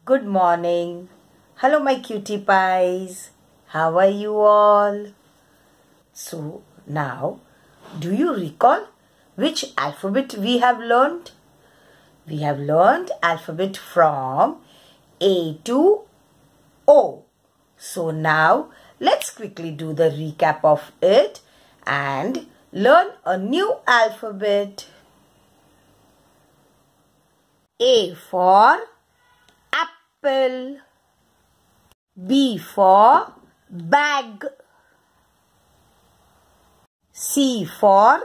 Good morning. Hello my cutie pies. How are you all? So now, do you recall which alphabet we have learned? We have learned alphabet from A to O. So now, let's quickly do the recap of it and learn a new alphabet. A for apple. B for bag. C for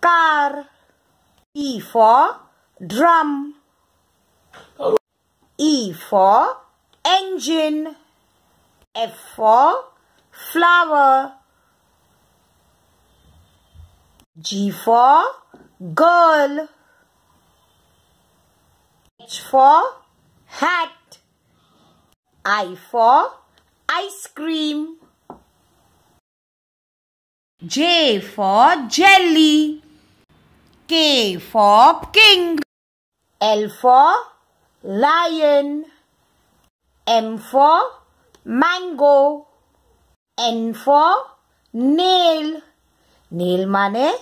car. E for drum. E for engine. F for flower. G for girl. H for hat. I for ice cream. J for jelly. K for king. L for lion. M for mango. N for nail. Nail माने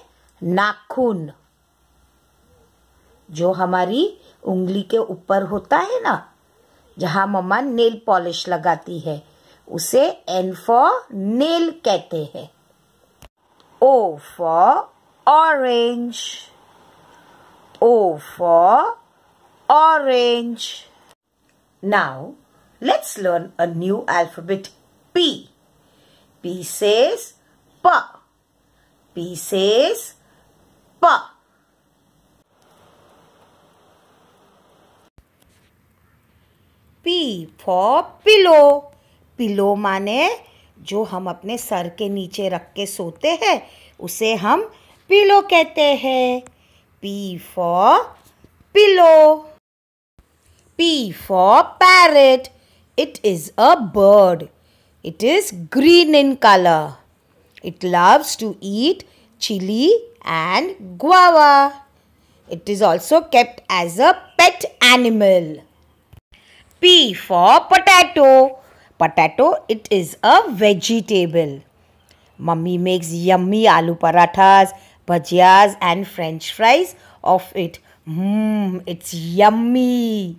नाखून, जो हमारी उंगली के ऊपर होता है ना, जहाँ मम्मा नेल पॉलिश लगाती है, उसे N for nail कहते हैं. O for orange. O for orange. Now, let's learn a new alphabet P. P says P. P says P. P for pillow. Pillow माने जो हम अपने सर के नीचे रख के सोते हैं, उसे हम पिलो कहते हैं. P for pillow. P for parrot. It is a bird. It is green in color. It loves to eat chili and guava. It is also kept as a pet animal. P for potato. Potato, it is a vegetable. Mummy makes yummy aloo parathas, bhajiyas and french fries of it. It's yummy.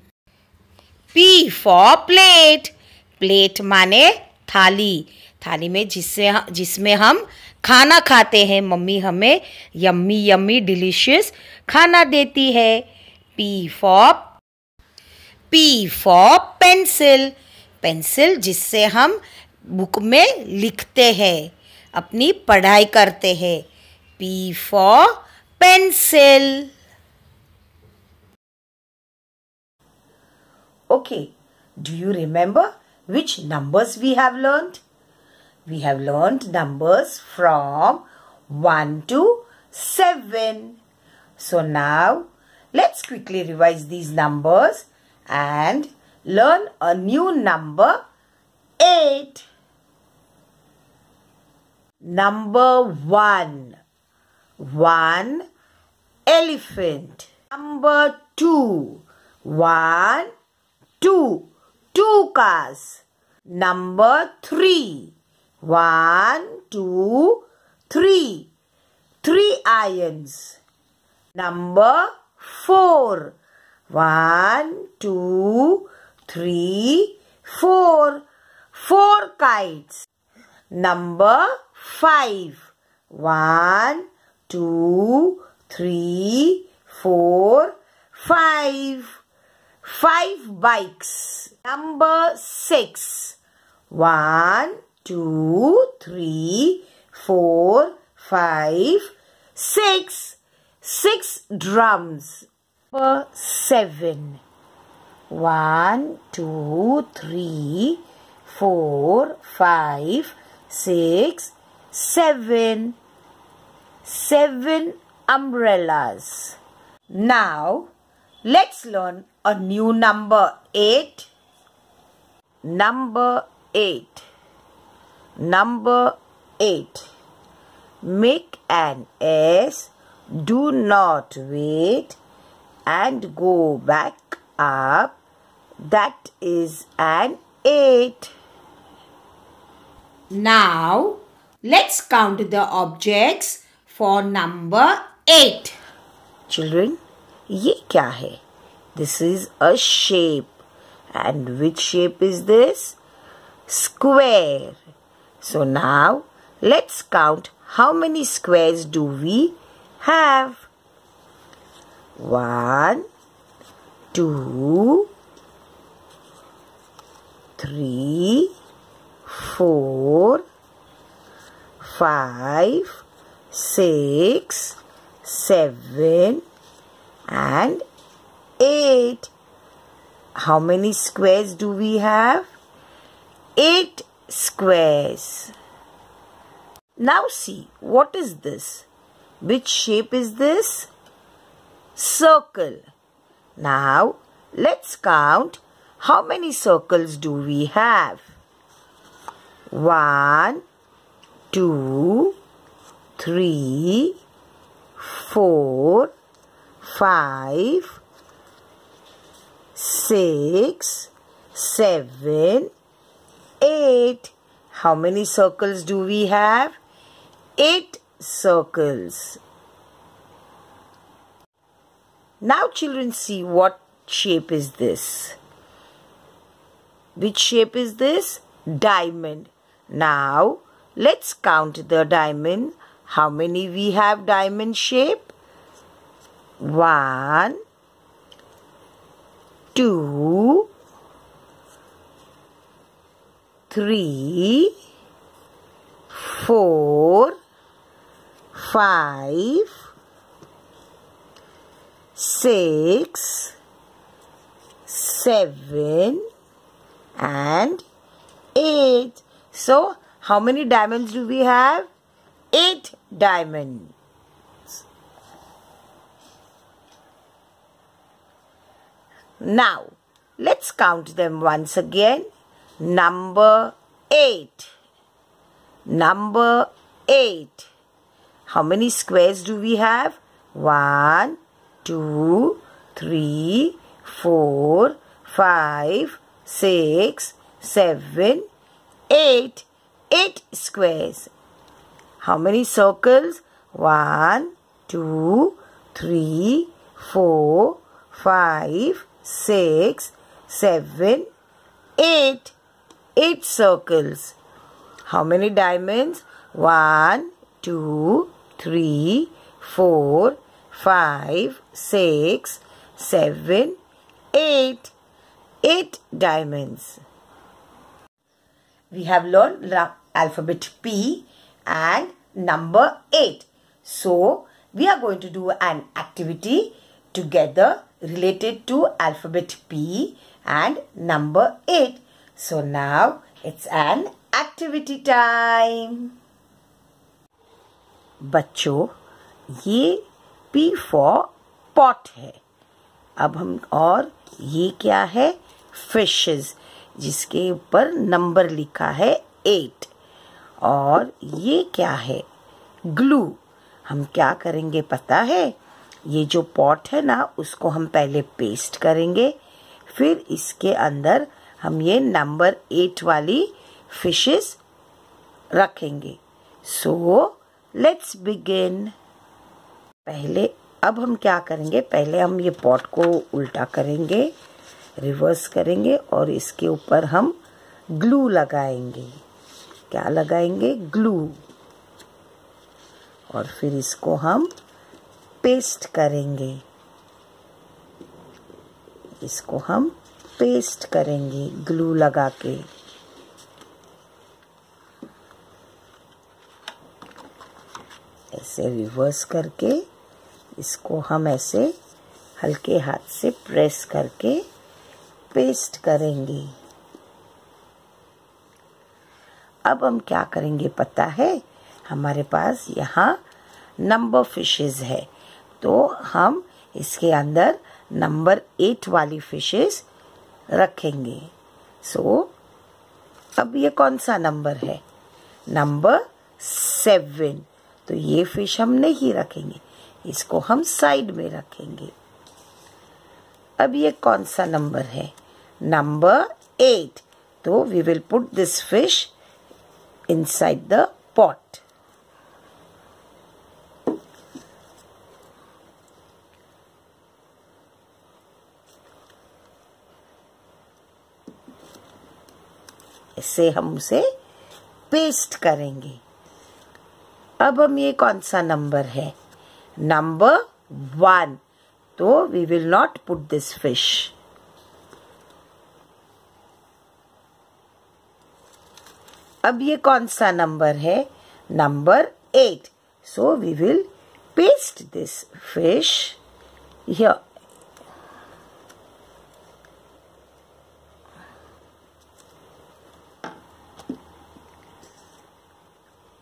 P for plate. Plate माने थाली. थाली में जिसमें हम खाना खाते हैं. Mummy हमें यम्मी डिलीशियस खाना देती है. P for pencil. पेंसिल जिससे हम बुक में लिखते हैं, अपनी पढ़ाई करते हैं. P for pencil. Okay, do you remember which numbers we have learned? We have learned numbers from 1 to 7. So now, let's quickly revise these numbers and learn a new number 8. Number 1. 1 elephant. Number 2. 1 2 cars. Number 3. 1 2 3 irons. Number 4. 1 2 3 4 kites. Number 5. 1 2 3 4 5 bikes. Number 6. 1 2 3 4 5 6 drums. Number 7. 1 2 3 4 5 6 7 umbrellas. Now let's learn a new number 8. Number 8. Make an S. Do not wait and go back up That is an 8. Now, let's count the objects for number 8. Children, ये क्या है? This is a shape. And which shape is this? Square. So now, let's count how many squares do we have. 1, 2, 3, 4, 5, 6, 7, and 8. How many squares do we have? 8 squares. Now see, what is this? Which shape is this? Circle. Now, let's count how many circles do we have. 1, 2, 3, 4, 5, 6, 7, 8. How many circles do we have? 8 circles. Now children, see what shape is this. Which shape is this? Diamond. Now let's count the diamond. How many we have diamond shape? 1, 2, 3, 4, 5, 6, 7, and 8. So, how many diamonds do we have? 8 diamonds. Now, let's count them once again. Number 8. Number 8. How many squares do we have? 1, 2, 3, 4, 5, 6, 7, 8. 8 squares. How many circles? 1, 2, 3, 4, 5, 6, 7, 8. 8 circles. How many diamonds? 1, 2, 3, 4, 5, 6, 7, 8. 8 diamonds. We have learned the alphabet P and number 8. So, we are going to do an activity together related to alphabet P and number 8. So, now it's an activity time. बच्चों, ये P for pot है. अब हम और ये क्या है? Fishes, जिसके ऊपर नंबर लिखा है 8. और ये क्या है? ग्लू. हम क्या करेंगे पता है? ये जो पॉट है ना, उसको हम पहले पेस्ट करेंगे, फिर इसके अंदर हम ये नंबर 8 वाली फिशेस रखेंगे. So let's begin. पहले अब हम क्या करेंगे? पहले हम ये पॉट को उल्टा करेंगे, रिवर्स करेंगे और इसके ऊपर हम ग्लू लगाएंगे. क्या लगाएंगे? ग्लू. और फिर इसको हम पेस्ट करेंगे. इसको हम पेस्ट करेंगे ग्लू लगा के. ऐसे रिवर्स करके इसको हम ऐसे हल्के हाथ से प्रेस करके पेस्ट करेंगे. अब हम क्या करेंगे पता है? हमारे पास यहाँ नंबर फिशेस है, तो हम इसके अंदर नंबर 8 वाली फिशेस रखेंगे. सो अब ये कौन सा नंबर है? नंबर 7. तो ये फिश हम नहीं रखेंगे, इसको हम साइड में रखेंगे. अब ये कौन सा नंबर है? number 8. So we will put this fish inside the pot. इसे हम उसे पेस्ट करेंगे. अब हम ये कौन सा नंबर है? नंबर 1. तो we will not put this fish. अब ये कौन सा नंबर है? Number 8. So we will paste this fish here.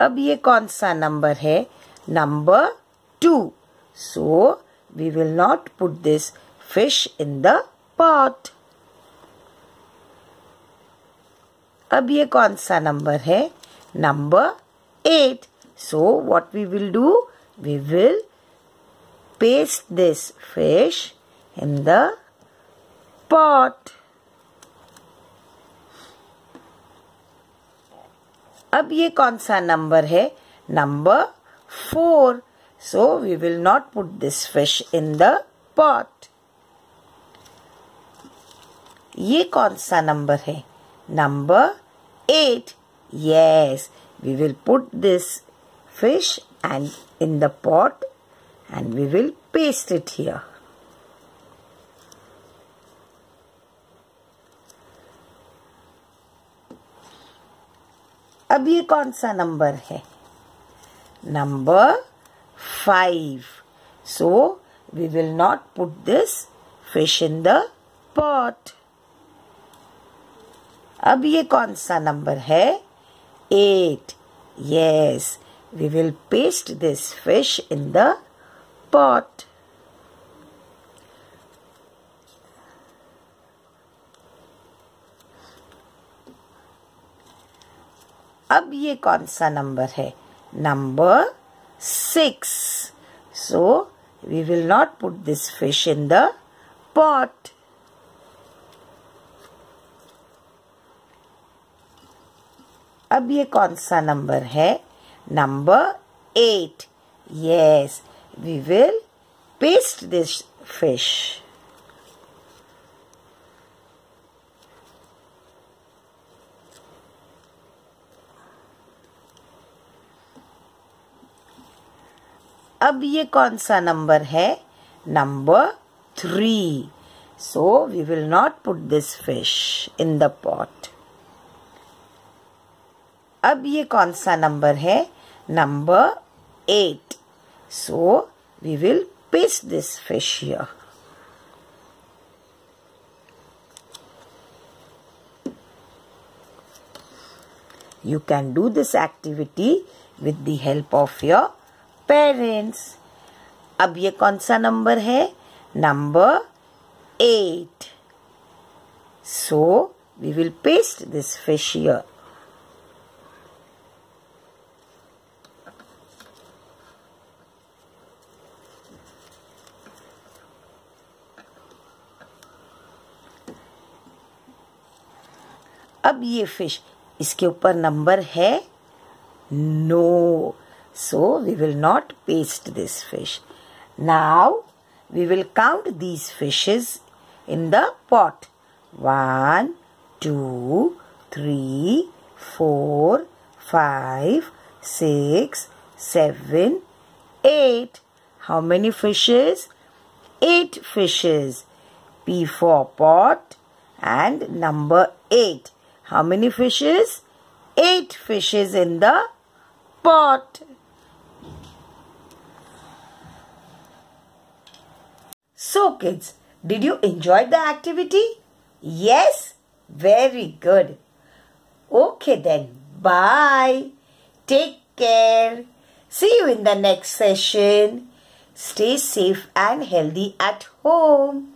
अब ये कौन सा नंबर है? Number 2. So we will not put this fish in the pot. अब ये कौन सा नंबर है? Number 8. So what we will do? We will paste this fish in the pot. अब ये कौन सा नंबर है? Number 4. So we will not put this fish in the pot. ये कौन सा नंबर है? Number 8. Yes, we will put this fish and in the pot and we will paste it here. अब ये कौन सा नंबर है? Number 5. So we will not put this fish in the pot. अब ये कौन सा नंबर है? 8. Yes, we will paste this fish in the pot. अब ये कौन सा नंबर है? Number 6. So we will not put this fish in the pot. अब ये कौन सा नंबर है? Number 8. Yes, we will paste this fish. अब ये कौन सा नंबर है? Number 3. So we will not put this fish in the pot. अब ये कौन सा नंबर है? Number 8. So we will paste this fish here. You can do this activity with the help of your parents. अब ये कौन सा number है? Number 8. So we will paste this fish here. अब ये फिश, इसके ऊपर नंबर है? No. So we will not paste this fish. Now we will count these fishes in the pot. 1, 2, 3, 4, 5, 6, 7, 8. How many fishes? 8 fishes. P for pot and number 8. How many fishes? 8 fishes in the pot. So kids, did you enjoy the activity? Yes? Very good. Okay then, bye. Take care. See you in the next session. Stay safe and healthy at home.